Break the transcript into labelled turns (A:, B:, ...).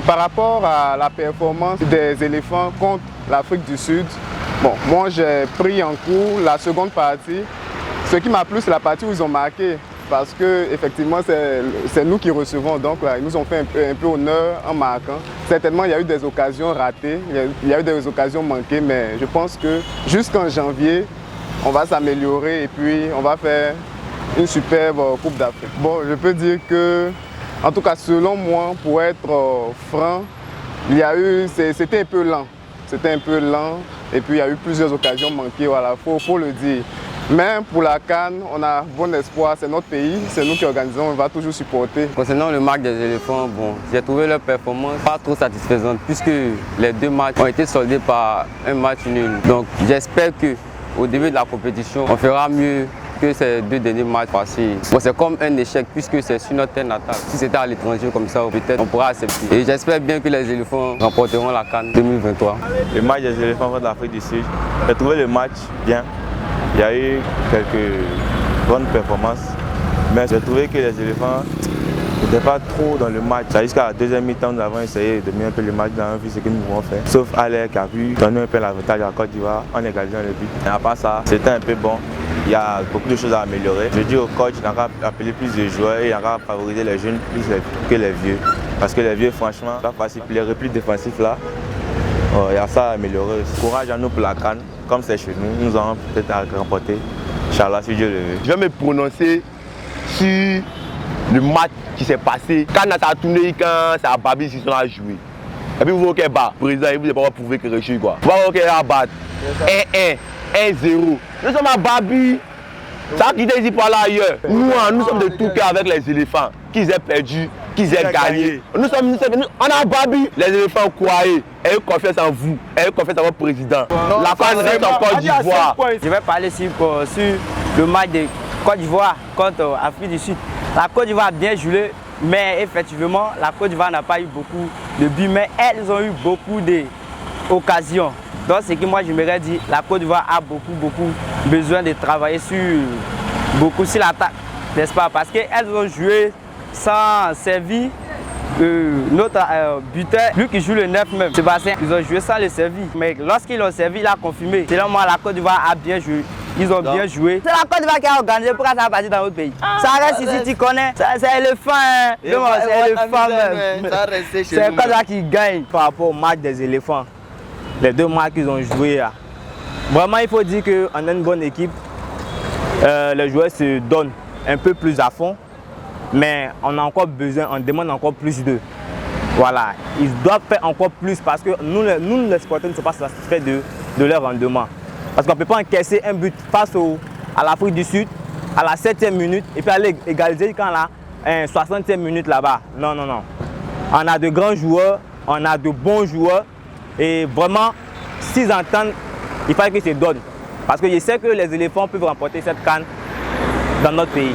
A: Par rapport à la performance des éléphants contre l'Afrique du Sud, bon, moi j'ai pris en cours la seconde partie. Ce qui m'a plu, c'est la partie où ils ont marqué. Parce que effectivement c'est nous qui recevons, donc là, ils nous ont fait un peu honneur en marquant. Certainement il y a eu des occasions ratées, il y a eu des occasions manquées, mais je pense que jusqu'en janvier, on va s'améliorer et puis on va faire une superbe Coupe d'Afrique. Bon, je peux dire que, en tout cas selon moi, pour être franc, c'était un peu lent. C'était un peu lent et puis il y a eu plusieurs occasions manquées, voilà, faut le dire. Mais pour la CAN, on a bon espoir, c'est notre pays, c'est nous qui organisons, on va toujours supporter.
B: Concernant le match des éléphants, bon, j'ai trouvé leur performance pas trop satisfaisante puisque les deux matchs ont été soldés par un match nul. Donc j'espère qu'au début de la compétition, on fera mieux que ces deux derniers matchs passés. Bon, c'est comme un échec puisque c'est sur notre terre natale. Si c'était à l'étranger comme ça, peut-être on pourra accepter. Et j'espère bien que les éléphants remporteront la CAN 2023.
C: Le match des éléphants contre l'Afrique du Sud, j'ai trouvé le match bien. Il y a eu quelques bonnes performances, mais j'ai trouvé que les éléphants n'étaient pas trop dans le match. Jusqu'à la deuxième mi-temps, nous avons essayé de mener un peu le match, nous avons vu ce que nous pouvons faire. Sauf Aller qui a pu donner un peu l'avantage à la Côte d'Ivoire en égalisant le but. Et à part ça, c'était un peu bon. Il y a beaucoup de choses à améliorer. Je dis au coach, il n'a qu'à appeler plus de joueurs et il n'a qu'à favoriser les jeunes plus que les vieux. Parce que les vieux, franchement, pas facile. Les replis défensifs là, il y a ça à améliorer. Courage à nous pour la CAN. Comme c'est chez nous, nous allons peut-être remporter. Inch'Allah, si Dieu le veut.
D: Je vais me prononcer sur le match qui s'est passé. Quand ça a tourné, quand c'est à Babi qui sont à jouer. Et puis vous voyez qu'il bat. Le président, il ne peut pas prouver que réussit quoi. Vous voyez qu'il a battu 1-1, 1-0. Nous sommes à Babi. Ça qui dit par là ailleurs. Nous sommes de tout cœur avec les éléphants. Qu'ils aient perdu, qu'ils aient gagné. On a Babi. Les éléphants croyaient. Ayez confiance en vous. Ayez confiance en votre président. La CAN reste en Côte d'Ivoire.
E: Je vais parler sur le match de Côte d'Ivoire contre l'Afrique du Sud. La Côte d'Ivoire a bien joué, mais effectivement, la Côte d'Ivoire n'a pas eu beaucoup de buts, mais elles ont eu beaucoup d'occasions. Donc, ce que moi, je me dire, la Côte d'Ivoire a beaucoup besoin de travailler sur l'attaque, n'est-ce pas? Parce qu'elles ont joué sans servir notre buteur, lui qui joue le 9 même, Sébastien, ils ont joué sans le servir. Mais lorsqu'ils l'ont servi, il a confirmé. Selon moi, la Côte d'Ivoire a bien joué. Ils ont bien joué. C'est la Côte d'Ivoire qui a organisé pour ça va partir dans notre pays. Ça reste ici, tu connais. C'est éléphant, hein. C'est éléphant même. C'est Côte d'Ivoire qui gagne par rapport au match des éléphants. Les deux matchs qu'ils ont joué là. Vraiment, il faut dire qu'on a une bonne équipe. Les joueurs se donnent un peu plus à fond. Mais on a encore besoin, on demande encore plus d'eux. Voilà, ils doivent faire encore plus parce que nous les supporters, ne sommes pas satisfaits de leur rendement. Parce qu'on ne peut pas encaisser un but face à l'Afrique du Sud à la 7e minute et puis aller égaliser quand la 60e minute là-bas. Non. On a de grands joueurs, on a de bons joueurs et vraiment, s'ils entendent, il faut qu'ils se donnent. Parce que je sais que les éléphants peuvent remporter cette CAN dans notre pays.